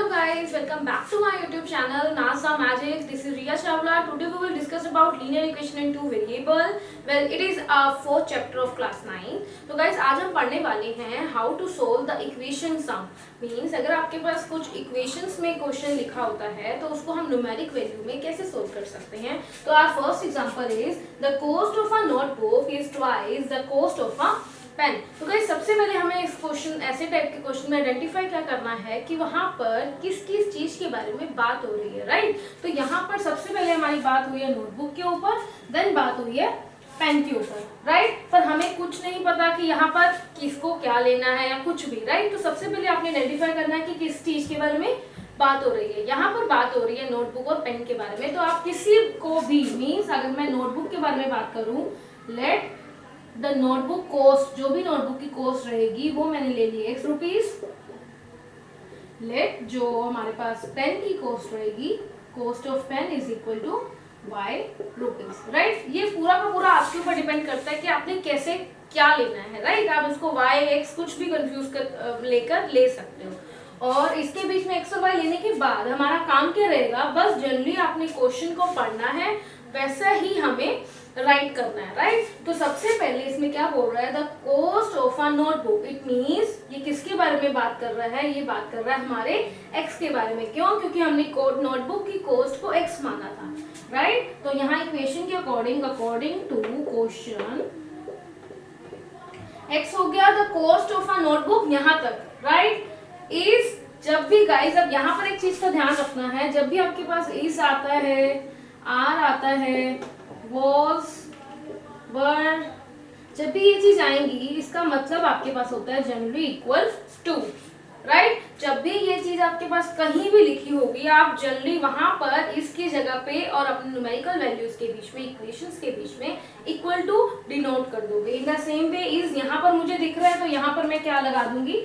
Hello guys, welcome back to my YouTube channel NASA Magic. This is Riya Chawla. Today we will discuss about linear equation in two variable. Well, it is our fourth chapter of class 9. तो guys आज हम पढ़ने वाले हैं how to solve the equation sum. Means अगर आपके पास कुछ equations में क्वेश्चन लिखा होता है तो उसको हम numeric value में कैसे solve कर सकते हैं. तो our first example is the cost of a notebook is twice the cost of a pen. तो गाइस सबसे पहले हमें इस क्वेश्चन ऐसे टाइप के क्वेश्चन में आइडेंटिफाई क्या करना है कि वहां पर किस किस चीज के बारे में बात हो रही है, राइट. तो यहाँ पर सबसे पहले हमारी बात हुई है नोटबुक के ऊपर, देन बात हुई है पेन के ऊपर, राइट. पर हमें कुछ नहीं पता कि यहाँ पर किसको क्या लेना है या कुछ भी, राइट. तो सबसे पहले आपने आइडेंटिफाई करना है कि किस चीज के बारे में बात हो रही है. यहाँ पर बात हो रही है नोटबुक और पेन के बारे में. तो आप किसी को भी मीन्स अगर मैं नोटबुक के बारे में बात करूँ, लेट द नोटबुक कॉस्ट, जो भी नोटबुक की कॉस्ट रहेगी वो मैंने ले ली x रुपीज. लेट जो हमारे पास पेन की कॉस्ट रहेगी, cost of pen is equal to y rupees, right. ये पूरा का पूरा आपके ऊपर डिपेंड करता है कि आपने कैसे क्या लेना है, राइट. आप इसको y x कुछ भी कंफ्यूज कर लेकर ले सकते हो. और इसके बीच में x और y लेने के बाद हमारा काम क्या रहेगा, बस जनरली आपने क्वेश्चन को पढ़ना है, वैसा ही हमें राइट करना है, राइट. तो सबसे पहले इसमें क्या बोल रहा है, the cost of a notebook. It means ये किसके बारे में बात कर रहा है, ये बात कर रहा है हमारे एक्स के बारे में. क्यों? क्योंकि हमने नोटबुक की कॉस्ट को एक्स माना था, राइट. तो यहाँ इक्वेशन के अकॉर्डिंग टू क्वेश्चन एक्स हो गया the cost of a notebook यहाँ तक, राइट. इज जब भी गाइस, अब यहाँ पर एक चीज का ध्यान रखना है, जब भी आपके पास इज आता है, आर आता है, was, were, जब भी ये चीज आएंगी इसका मतलब आपके पास होता है जनरली इक्वल टू, राइट. जब भी ये चीज आपके पास कहीं भी लिखी होगी आप जनरली वहां पर इसकी जगह पे और अपने न्यूमेरिकल वैल्यूज के बीच में, इक्वेशंस के बीच में इक्वल टू डिनोट कर दोगे. इन द सेम वे इज यहाँ पर मुझे दिख रहा है तो यहाँ पर मैं क्या लगा दूंगी,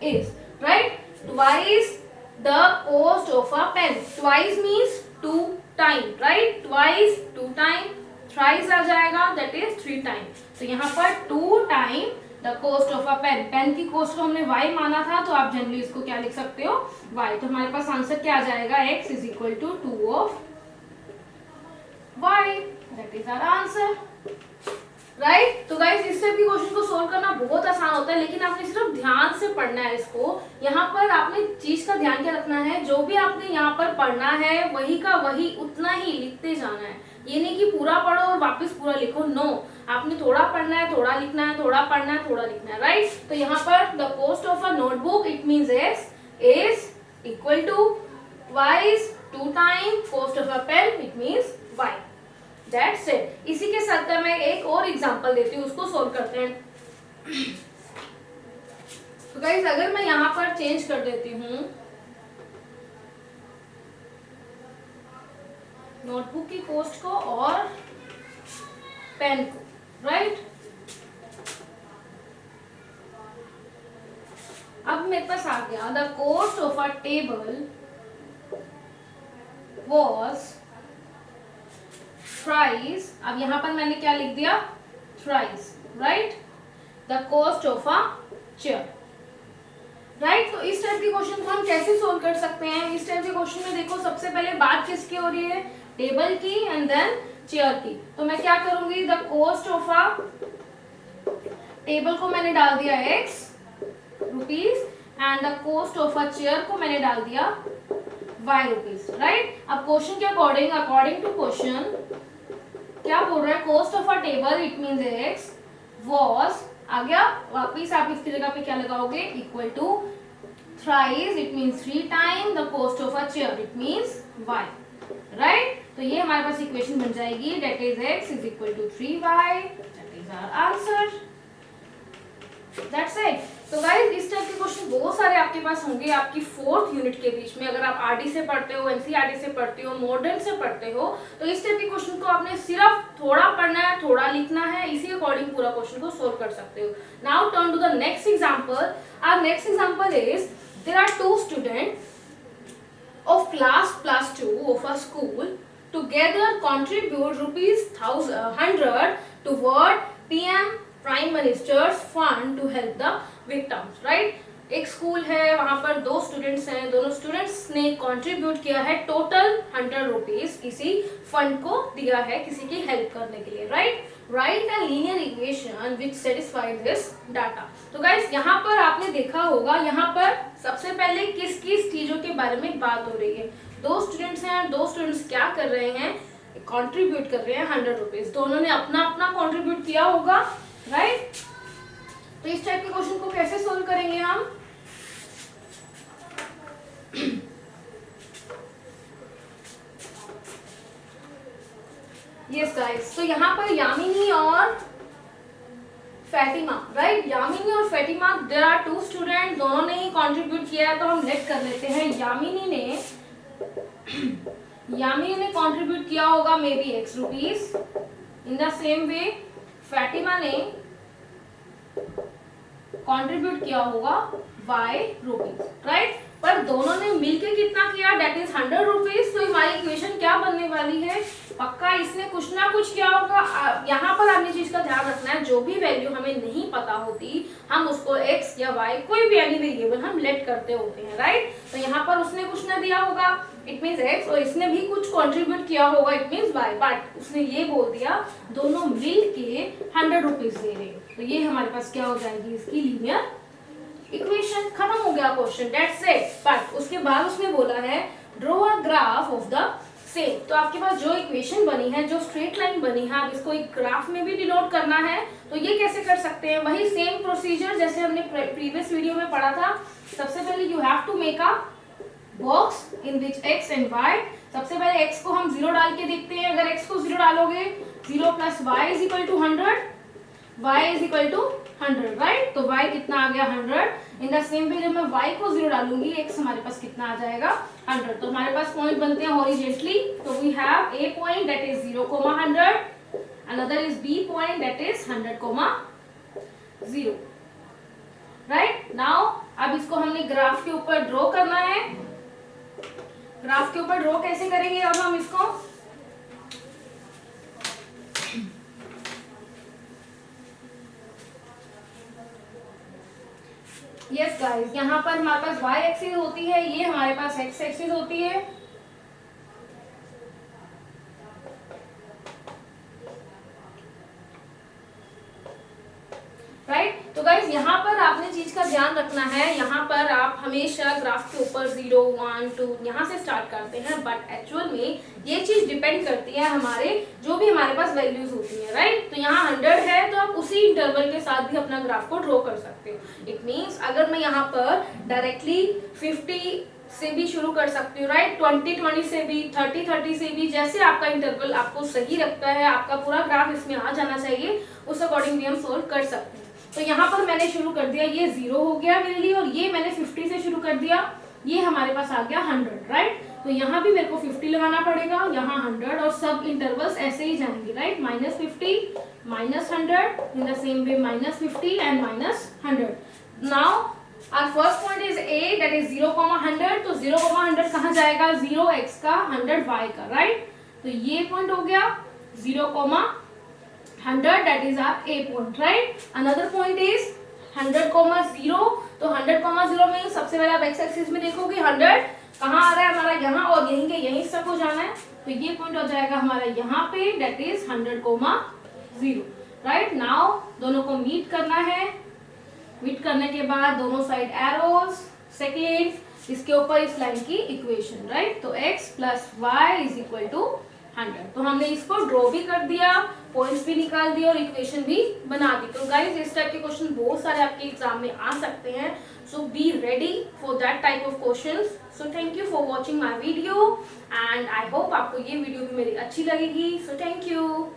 is, right. Twice the cost of a pen. Twice means two time, right. Twice two time, thrice आ जाएगा, दैट इज थ्री टाइम. तो यहाँ पर two time the cost of a pen. Pen की कॉस्ट को हमने y माना था तो आप जनरली इसको क्या लिख सकते हो, y. तो हमारे पास आंसर क्या आ जाएगा, x is equal to 2 of y. That is our answer, right. तो गाइस इस टाइप की क्वेश्चन को सोल्व करना बहुत आसान होता है, लेकिन आपने सिर्फ ध्यान से पढ़ना है इसको. यहाँ पर आपने चीज का ध्यान क्या रखना है, जो भी आपने यहाँ पर पढ़ना है वही का वही उतना ही लिखते जाना है. ये नहीं कि पूरा पढ़ो और वापस पूरा लिखो, नो. आपने थोड़ा पढ़ना है, थोड़ा लिखना है, थोड़ा पढ़ना है, थोड़ा लिखना है, राइट. तो यहाँ पर the cost of a notebook it means x is equal to twice two time cost of a pen it means y. That's it. इसी के साथ मैं एक और एग्जांपल देती हूँ, उसको सोल्व करते हैं. तो गाइस अगर मैं यहाँ पर चेंज कर देती हूँ नोटबुक की कॉस्ट को और पेन को, राइट. अब मेरे पास आ गया the cost of a table was thrice. अब यहां पर मैंने क्या लिख दिया, thrice, right. The cost of a chair, right. तो इस टाइप के क्वेश्चन को हम कैसे सोल्व कर सकते हैं. इस टाइप के क्वेश्चन में देखो सबसे पहले बात किसकी हो रही है, टेबल की एंड देन चेयर की. तो मैं क्या करूंगी, the cost of a table को मैंने डाल दिया x rupees and the cost of a chair को मैंने डाल दिया y रुपीज, राइट. अब क्वेश्चन के अकॉर्डिंग टू क्वेश्चन क्या बोल रहा है, cost of a table it means x was, आ गया वापिस आप इसकी जगह पे क्या लगाओगे, equal to thrice it means three time the cost of a chair it means y, right. तो ये हमारे पास इक्वेशन बन जाएगी, that is x is equal to 3y. That is our answer, that's it. तो गाइस इस type के question बहुत सारे आपके पास होंगे आपकी फोर्थ यूनिट के बीच में. अगर आप आरडी से पढ़ते हो, एनसीईआरटी से पढ़ते हो, मॉडर्न से पढ़ते हो, तो इस टाइप के क्वेश्चन को आपने सिर्फ थोड़ा पढ़ना है, थोड़ा लिखना है, इसी अकॉर्डिंग पूरा क्वेश्चन को सोल्व कर सकते हो. Now turn to the next example. Our next example is there are two student of class plus 2 of a school together contribute rupees 100 toward PM Prime Minister's fund to help the victims, right. एक school है, वहां पर 2 students हैं, दोनों students ने contribute किया है total 100 rupees किसी फंड को दिया है किसी की हेल्प करने के लिए, right. Right a linear equation which satisfies this data. तो गाइस यहाँ पर आपने देखा होगा, यहाँ पर सबसे पहले किस किस चीजों के बारे में बात हो रही है। 2 स्टूडेंट्स हैं, 2 स्टूडेंट्स क्या कर रहे हैं, कंट्रीब्यूट कर रहे हैं 100 रुपीज। दोनों ने अपना अपना कंट्रीब्यूट किया होगा, राइट। तो इस टाइप के क्वेश्चन को कैसे सोल्व करेंगे हम? यस गाइस, तो यहाँ पर यामिनी और फैतिमा, राइट। यामिनी और फैतिमा, देयर आर 2 स्टूडेंट, दोनों ने ही कंट्रीब्यूट किया है, तो हम लेट कर लेते हैं। यामिनी ने कंट्रीब्यूट किया होगा may be x rupees. In the same way Fatima ने कंट्रीब्यूट किया होगा y रुपीज, राइट। पर दोनों ने मिलके कितना किया, डेट इज 100 रुपीज। तो हमारी इक्वेशन क्या बनने वाली है, पक्का इसने कुछ ना कुछ किया होगा। यहाँ पर आपने चीज का ध्यान रखना है, जो भी वैल्यू हमें नहीं पता होती हम उसको x या y कोई भी एनी वेरिएबल हम लेट करते होते हैं, राइट। तो यहाँ पर उसने कुछ ना दिया होगा, इट मीन्स x, और इसने भी कुछ कंट्रीब्यूट किया होगा, इट मीन्स y, बट उसने ये बोल दिया दोनों मिल के 100 रुपीज दे रहे हैं। तो ये हमारे पास क्या हो जाएगी, इसकी लीनियर इक्वेशन। खत्म हो गया क्वेश्चन, दैट्स इट। बट उसके बाद उसने बोला है draw a graph of the same. तो आपके पास जो इक्वेशन बनी है, जो स्ट्रेट लाइन बनी है, आप इसको एक ग्राफ में भी डिनोट करना है। तो ये कैसे कर सकते हैं, वही सेम प्रोसीजर जैसे हमने प्रीवियस वीडियो में पढ़ा था। सबसे पहले you have to make a box in which x and y। सबसे पहले x को हम 0 डाल के देखते हैं। अगर x को 0 डालोगे, 0 plus y is equal to 100, y is equal to 100, right. तो y कितना आ गया, 100। इन द सेम वे जब मैं y को 0 डालूंगी, x हमारे पास कितना आ जाएगा, 100। तो हमारे पास पॉइंट बनते हैं हॉरिजॉन्टली। तो we have a point that is 0, 100, another is b point that is 100, 0, right. Now अब इसको हमने ग्राफ के ऊपर ड्रॉ करना है। ग्राफ के ऊपर ड्रॉ कैसे करेंगे अब हम इसको, यस गाइस, यहाँ पर हमारे पास y एक्सिस होती है, ये हमारे पास x एक्सिस होती है, राइट। तो गाइस यहाँ पर आपने चीज का ध्यान रखना है, यहाँ पर आप हमेशा ग्राफ के ऊपर 0, 1, 2 यहाँ से स्टार्ट करते हैं, बट एक्चुअल में ये चीज डिपेंड करती है हमारे जो भी हमारे पास वैल्यूज होती है, राइट। तो यहाँ 100 है, तो आप उसी इंटरवल के साथ भी अपना ग्राफ को ड्रॉ कर सकते हो। इट मीन्स अगर मैं यहाँ पर डायरेक्टली 50 से भी शुरू कर सकती हूँ, राइट, 20 से भी, 30 से भी, जैसे आपका इंटरवल आपको सही लगता है, आपका पूरा ग्राफ इसमें आ जाना चाहिए, उस अकॉर्डिंग भी हम सोल्व कर सकते हैं। तो यहाँ पर मैंने शुरू कर दिया, ये 0 हो गया मेरे लिए, और ये मैंने 50 से शुरू कर दिया, ये हमारे पास आ गया 100, राइट। तो यहाँ भी मेरे को 50 लगाना पड़ेगा, यहाँ 100, और सब इंटरवल्स ऐसे ही जाएंगे, right. -50, -100, in the same way -50 and -100। Now our first point is a, that is 0, 100। तो 0, 100 कहाँ जाएगा, 0x का, 100y का, राइट। तो ये पॉइंट हो गया 0, 100, that is our a point, right। another point is 100, 0। तो 100, 0 में सबसे पहले आप x एक्सिस में देखोगे 100 कहाँ आ रहा है हमारा, यहाँ, और यहीं के यहीं तक हो जाना है। तो ये पॉइंट हो जाएगा हमारा यहाँ पे, that is 100, 0, राइट। नाउ दोनों को मीट करना है। मीट करने के बाद दोनों साइड एरोज, सेकेंड इसके ऊपर इस लाइन की इक्वेशन, राइट। तो x plus y is equal to 100। तो हमने इसको ड्रॉ भी कर दिया, पॉइंट्स भी निकाल दिया और इक्वेशन भी बना दी। तो गाइस इस टाइप के क्वेश्चन बहुत सारे आपके एग्जाम में आ सकते हैं, so be ready for that type of questions. So thank you for watching my video and I hope आपको ये वीडियो भी मेरी अच्छी लगेगी। So thank you.